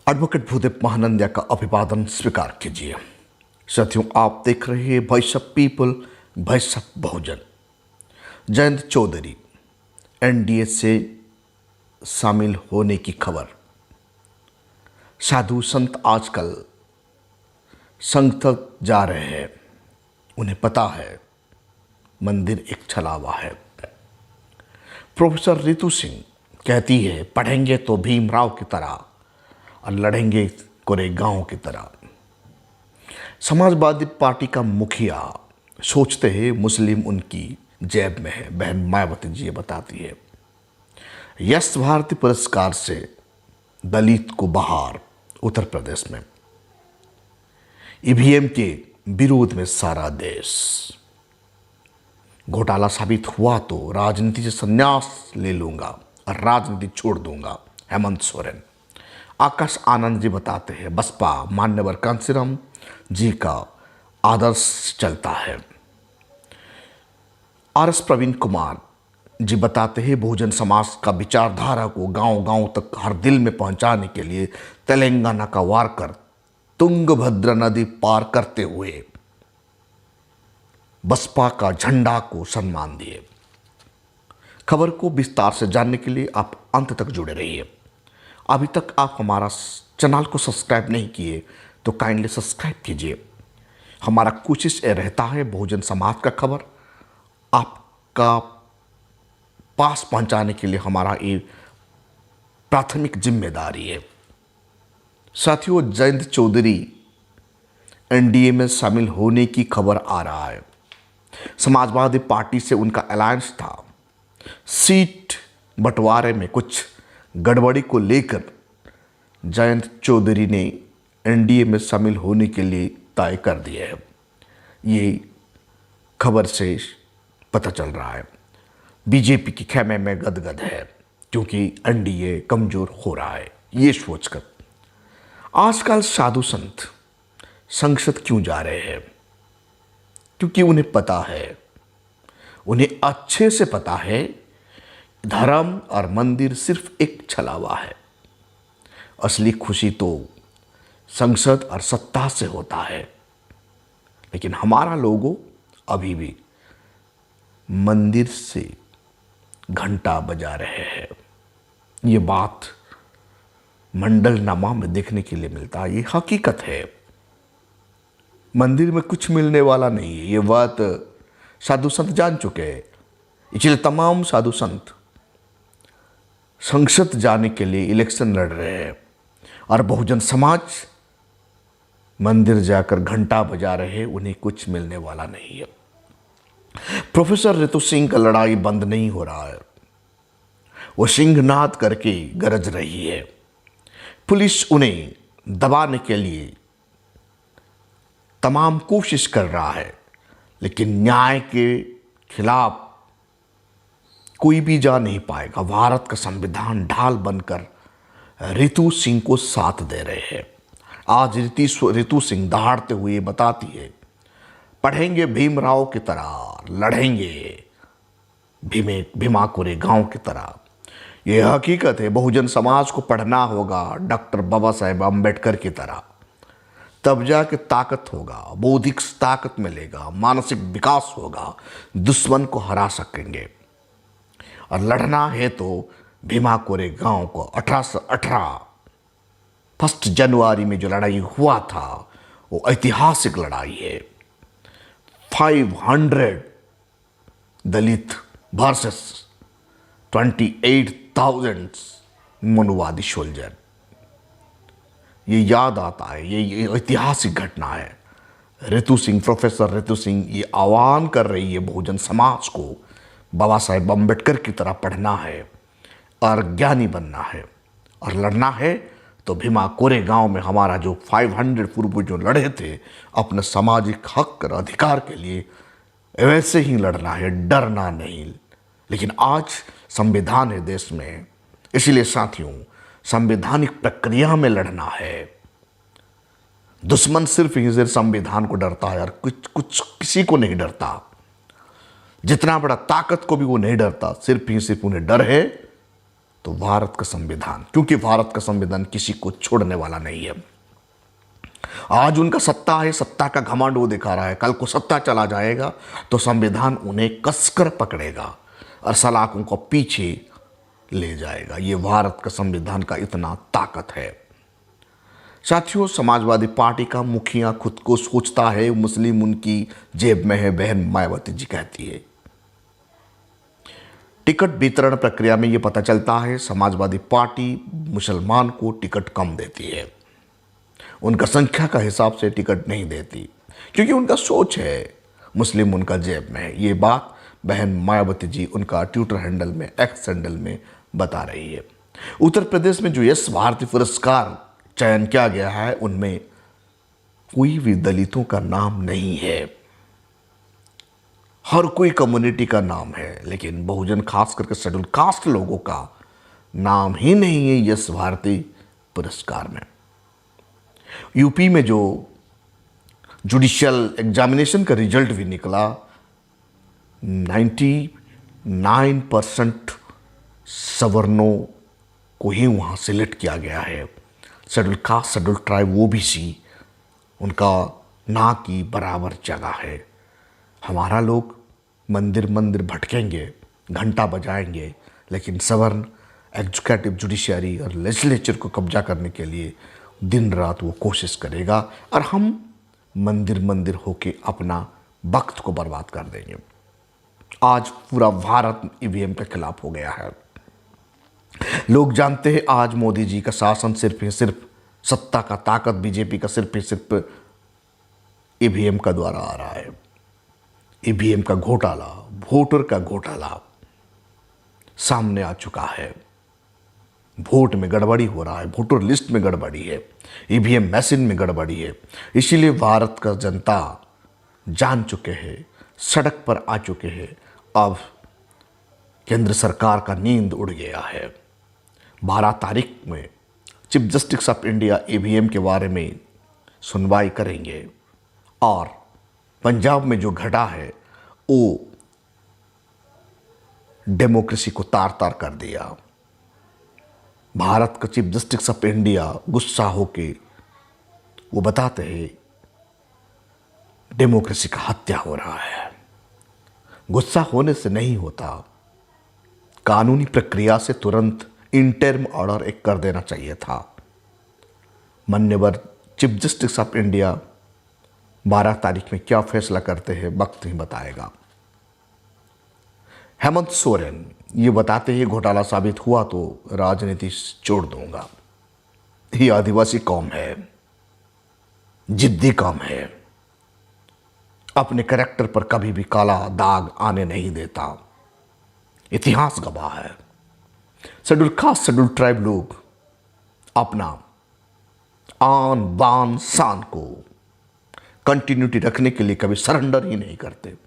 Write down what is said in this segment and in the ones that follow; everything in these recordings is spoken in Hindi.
एडवोकेट भूदेव महानंदिया का अभिवादन स्वीकार कीजिए। साथियों, आप देख रहे हैं voice of people, voice of Bahujan. Jayant Chaudhary NDA से शामिल होने की खबर। साधु संत आजकल संघ तक जा रहे हैं। उन्हें पता है मंदिर एक छलावा है। प्रोफेसर रितु सिंह कहती है पढ़ेंगे तो भीमराव की तरह और लड़ेंगे कोरेगांव की तरह। समाजवादी पार्टी का मुखिया सोचते हैं मुस्लिम उनकी जेब में है। बहन मायावती जी ये बताती है। यश भारती पुरस्कार से दलित को बाहर। उत्तर प्रदेश में ईवीएम के विरोध में सारा देश। घोटाला साबित हुआ तो राजनीति से संन्यास ले लूंगा और राजनीति छोड़ दूंगा, हेमंत सोरेन। आकाश आनंद जी बताते हैं बसपा मान्यवर कांसीराम जी का आदर्श चलता है। आरएस प्रवीण कुमार जी बताते हैं बहुजन समाज का विचारधारा को गांव-गांव तक हर दिल में पहुंचाने के लिए तेलंगाना का वारकर तुंगभद्रा नदी पार करते हुए बसपा का झंडा को सम्मान दिए। खबर को विस्तार से जानने के लिए आप अंत तक जुड़े रहिए। अभी तक आप हमारा चैनल को सब्सक्राइब नहीं किए तो काइंडली सब्सक्राइब कीजिए। हमारा कोशिश ये रहता है बहुजन समाज का खबर आपका पास पहुंचाने के लिए हमारा ये प्राथमिक जिम्मेदारी है। साथियों, जयंत चौधरी एनडीए में शामिल होने की खबर आ रहा है। समाजवादी पार्टी से उनका अलायंस था। सीट बंटवारे में कुछ गड़बड़ी को लेकर जयंत चौधरी ने एनडीए में शामिल होने के लिए तय कर दिया है। ये खबर से पता चल रहा है बीजेपी की खेमे में गदगद है क्योंकि एनडीए कमजोर हो रहा है। ये सोचकर आजकल साधु संत संसद क्यों जा रहे हैं? क्योंकि उन्हें पता है, उन्हें अच्छे से पता है धर्म और मंदिर सिर्फ एक छलावा है। असली खुशी तो संसद और सत्ता से होता है। लेकिन हमारा लोगों अभी भी मंदिर से घंटा बजा रहे हैं। ये बात मंडलनामा में देखने के लिए मिलता है। ये हकीकत है। मंदिर में कुछ मिलने वाला नहीं है। ये बात साधु संत जान चुके हैं। इसलिए तमाम साधु संत संसद जाने के लिए इलेक्शन लड़ रहे हैं और बहुजन समाज मंदिर जाकर घंटा बजा रहे हैं। उन्हें कुछ मिलने वाला नहीं है। प्रोफेसर रितु सिंह का लड़ाई बंद नहीं हो रहा है। वो सिंहनाद करके गरज रही है। पुलिस उन्हें दबाने के लिए तमाम कोशिश कर रहा है, लेकिन न्याय के खिलाफ कोई भी जा नहीं पाएगा। भारत का संविधान ढाल बनकर रितु सिंह को साथ दे रहे हैं। आज रितु सिंह दहाड़ते हुए बताती है पढ़ेंगे भीमराव की तरह, लड़ेंगे भीमा कोरेगांव की तरह। यह हकीकत है। बहुजन समाज को पढ़ना होगा डॉक्टर बाबा साहेब अम्बेडकर की तरह, तब जाके ताकत होगा, बौद्धिक ताकत मिलेगा, मानसिक विकास होगा, दुश्मन को हरा सकेंगे। और लड़ना है तो भीमा कोरेगांव को 1818 1 जनवरी में जो लड़ाई हुआ था वो ऐतिहासिक लड़ाई है। 500 दलित वर्सेस 28,000 मनुवादी सोल्जर। ये याद आता है। ये ऐतिहासिक घटना है। रितु सिंह, प्रोफेसर रितु सिंह ये आह्वान कर रही है बहुजन समाज को बाबा साहेब अम्बेडकर की तरह पढ़ना है और ज्ञानी बनना है और लड़ना है तो भीमा कोरेगांव में हमारा जो 500 पूर्व जो लड़े थे अपने सामाजिक हक और अधिकार के लिए, वैसे ही लड़ना है, डरना नहीं। लेकिन आज संविधान है देश में, इसलिए साथियों संवैधानिक प्रक्रिया में लड़ना है। दुश्मन सिर्फ संविधान को डरता है और कुछ किसी को नहीं डरता। जितना बड़ा ताकत को भी वो नहीं डरता। सिर्फ उन्हें डर है तो भारत का संविधान, क्योंकि भारत का संविधान किसी को छोड़ने वाला नहीं है। आज उनका सत्ता है, सत्ता का घमंड वो दिखा रहा है, कल को सत्ता चला जाएगा तो संविधान उन्हें कसकर पकड़ेगा और सलाखों को पीछे ले जाएगा। ये भारत का संविधान का इतना ताकत है। साथियों, समाजवादी पार्टी का मुखिया खुद को सोचता है मुस्लिम उनकी जेब में है, बहन मायावती जी कहती है। टिकट वितरण प्रक्रिया में यह पता चलता है समाजवादी पार्टी मुसलमान को टिकट कम देती है, उनका संख्या का हिसाब से टिकट नहीं देती, क्योंकि उनका सोच है मुस्लिम उनका जेब में है। ये बात बहन मायावती जी उनका ट्विटर हैंडल में, एक्स हैंडल में बता रही है। उत्तर प्रदेश में जो यश भारती पुरस्कार चयन किया गया है उनमें कोई भी दलितों का नाम नहीं है, हर कोई कम्युनिटी का नाम है, लेकिन बहुजन खास करके शेड्यूल कास्ट लोगों का नाम ही नहीं है यश भारती पुरस्कार में। यूपी में जो जुडिशियल एग्जामिनेशन का रिजल्ट भी निकला, 99% सवर्णों को ही वहाँ सिलेक्ट किया गया है। Schedule caste, schedule tribe, OBC, उनका ना की बराबर जगह है। हमारा लोग मंदिर मंदिर भटकेंगे, घंटा बजाएंगे, लेकिन सवर्ण एग्जीक्यूटिव, जुडिशियरी और लेजिस्लेचर को कब्जा करने के लिए दिन रात वो कोशिश करेगा और हम मंदिर मंदिर होके अपना वक्त को बर्बाद कर देंगे। आज पूरा भारत ईवीएम के खिलाफ हो गया है। लोग जानते हैं आज मोदी जी का शासन सिर्फ ही सिर्फ सत्ता का ताकत, बीजेपी का सिर्फ ही सिर्फ ईवीएम का द्वारा आ रहा है। ईवीएम का घोटाला, वोटर का घोटाला सामने आ चुका है। वोट में गड़बड़ी हो रहा है, वोटर लिस्ट में गड़बड़ी है, ईवीएम मशीन में गड़बड़ी है। इसीलिए भारत का जनता जान चुके हैं, सड़क पर आ चुके हैं। अब केंद्र सरकार का नींद उड़ गया है। 12 तारीख में chief justice of India EVM के बारे में सुनवाई करेंगे और पंजाब में जो घटा है वो डेमोक्रेसी को तार तार कर दिया। भारत का चीफ जस्टिस ऑफ इंडिया गुस्सा होके वो बताते हैं डेमोक्रेसी का हत्या हो रहा है। गुस्सा होने से नहीं होता, कानूनी प्रक्रिया से तुरंत इंटरिम ऑर्डर एक कर देना चाहिए था। माननीय चीफ जस्टिस ऑफ इंडिया 12 तारीख में क्या फैसला करते हैं वक्त ही बताएगा। हेमंत सोरेन ये बताते हैं घोटाला साबित हुआ तो राजनीति छोड़ दूंगा। ये आदिवासी कौम है, जिद्दी कौम है, अपने कैरेक्टर पर कभी भी काला दाग आने नहीं देता। इतिहास गवाह है। शेड्यूल कास्ट, शेड्यूल ट्राइब लोग अपना आन बान शान को कंटिन्यूटी रखने के लिए कभी सरेंडर ही नहीं करते,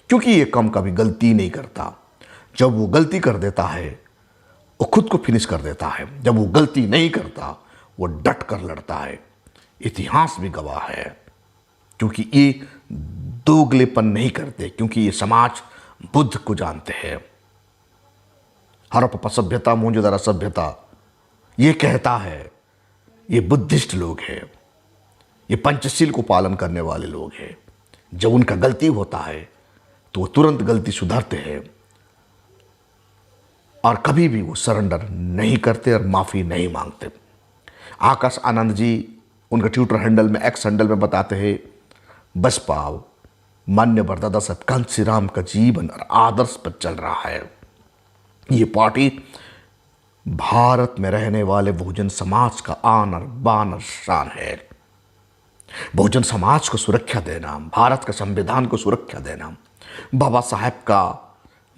क्योंकि ये कम कभी गलती नहीं करता। जब वो गलती कर देता है वो खुद को फिनिश कर देता है, जब वो गलती नहीं करता वो डट कर लड़ता है। इतिहास भी गवाह है, क्योंकि ये दोगलेपन नहीं करते, क्योंकि ये समाज बुद्ध को जानते हैं। हड़प्पा सभ्यता, मोहनजोदड़ो सभ्यता ये कहता है ये बुद्धिस्ट लोग हैं, ये पंचशील को पालन करने वाले लोग हैं। जब उनका गलती होता है तो वो तुरंत गलती सुधारते हैं और कभी भी वो सरेंडर नहीं करते और माफ़ी नहीं मांगते। आकाश आनंद जी उनका ट्विटर हैंडल में, एक्स हैंडल में बताते हैं बसपा मान्यवर दादा साहब कांशीराम का जीवन और आदर्श पर चल रहा है। ये पार्टी भारत में रहने वाले बहुजन समाज का आन और बान और शान है। बहुजन समाज को सुरक्षा देना, भारत के संविधान को सुरक्षा देना, बाबा साहेब का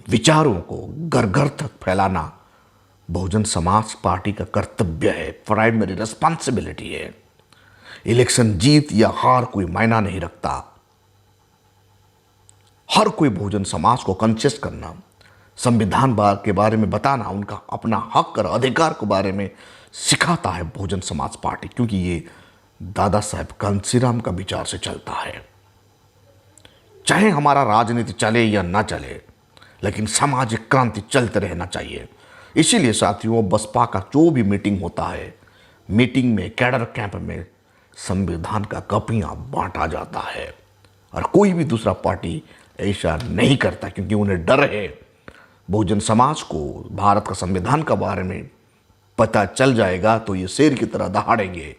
विचारों को घर घर तक फैलाना बहुजन समाज पार्टी का कर्तव्य है, प्राइमरी रिस्पॉन्सिबिलिटी है। इलेक्शन जीत या हार कोई मायना नहीं रखता। हर कोई बहुजन समाज को कॉन्शियस करना, संविधान के बारे में बताना, उनका अपना हक और अधिकार के बारे में सिखाता है बहुजन समाज पार्टी, क्योंकि ये दादा साहेब कांशीराम का विचार से चलता है। चाहे हमारा राजनीति चले या ना चले, लेकिन सामाजिक क्रांति चलते रहना चाहिए। इसीलिए साथियों, बसपा का जो भी मीटिंग होता है, मीटिंग में, कैडर कैंप में संविधान का कॉपियां बांटा जाता है। और कोई भी दूसरा पार्टी ऐसा नहीं करता, क्योंकि उन्हें डर है बहुजन समाज को भारत का संविधान के बारे में पता चल जाएगा तो ये शेर की तरह दहाड़ेंगे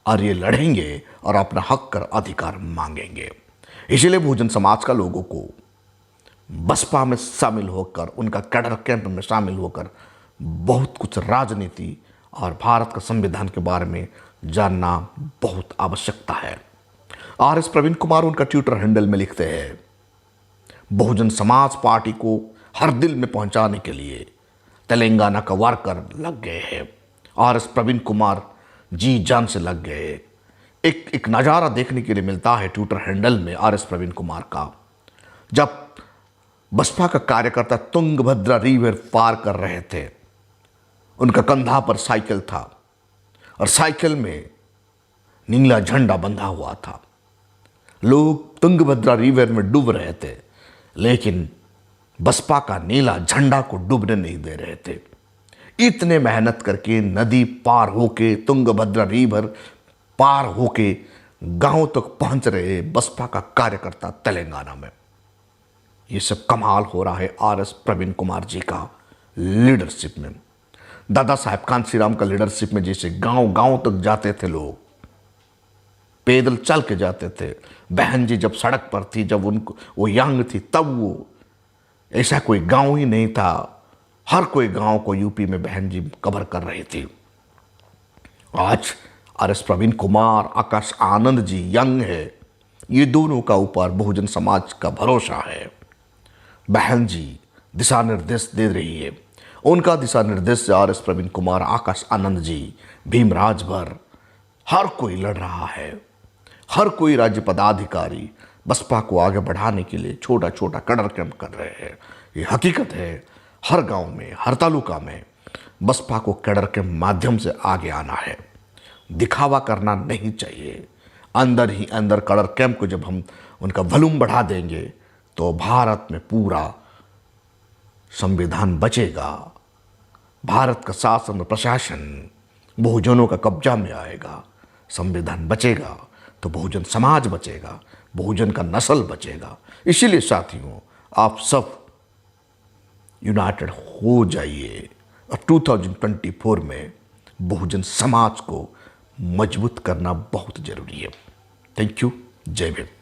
और ये लड़ेंगे और अपना हक कर अधिकार मांगेंगे। इसलिए बहुजन समाज का लोगों को बसपा में शामिल होकर, उनका कैडर कैंप में शामिल होकर बहुत कुछ राजनीति और भारत का संविधान के बारे में जानना बहुत आवश्यकता है। आर.एस. प्रवीण कुमार उनका ट्विटर हैंडल में लिखते हैं, बहुजन समाज पार्टी को हर दिल में पहुंचाने के लिए तेलंगाना का वर्कर लग गए हैं। आर.एस. प्रवीण कुमार जी जान से लग गए। एक नज़ारा देखने के लिए मिलता है ट्विटर हैंडल में आर.एस. प्रवीण कुमार का, जब बसपा का कार्यकर्ता तुंगभद्रा रिवर पार कर रहे थे। उनका कंधा पर साइकिल था और साइकिल में नीला झंडा बंधा हुआ था। लोग तुंगभद्रा रिवर में डूब रहे थे, लेकिन बसपा का नीला झंडा को डूबने नहीं दे रहे थे। इतने मेहनत करके नदी पार होके, तुंगभद्रा रिवर पार होके गांव तक पहुंच रहे बसपा का कार्यकर्ता तेलंगाना में। ये सब कमाल हो रहा है आर.एस. प्रवीण कुमार जी का लीडरशिप में, दादा साहेब कांशीराम का लीडरशिप में। जैसे गांव गांव तक जाते थे लोग, पैदल चल के जाते थे। बहन जी जब सड़क पर थी, जब उनको वो यंग थी, तब वो ऐसा कोई गांव ही नहीं था, हर कोई गांव को यूपी में बहन जी कवर कर रही थी। आज आर.एस. प्रवीण कुमार, आकाश आनंद जी यंग है, ये दोनों का ऊपर बहुजन समाज का भरोसा है। बहन जी दिशा निर्देश दे रही है, उनका दिशा निर्देश से आर.एस. प्रवीण कुमार, आकाश आनंद जी, भीम राजभर, हर कोई लड़ रहा है। हर कोई राज्य पदाधिकारी बसपा को आगे बढ़ाने के लिए छोटा छोटा कैडर कैंप कर रहे हैं। ये हकीकत है, हर गांव में, हर तालुका में बसपा को कैडर के माध्यम से आगे आना है। दिखावा करना नहीं चाहिए। अंदर ही अंदर कैडर कैंप को जब हम उनका वॉल्यूम बढ़ा देंगे तो भारत में पूरा संविधान बचेगा, भारत का शासन और प्रशासन बहुजनों का कब्जा में आएगा। संविधान बचेगा तो बहुजन समाज बचेगा, बहुजन का नस्ल बचेगा। इसीलिए साथियों, आप सब यूनाइटेड हो जाइए और 2024 में बहुजन समाज को मजबूत करना बहुत जरूरी है। Thank you. जय भीम।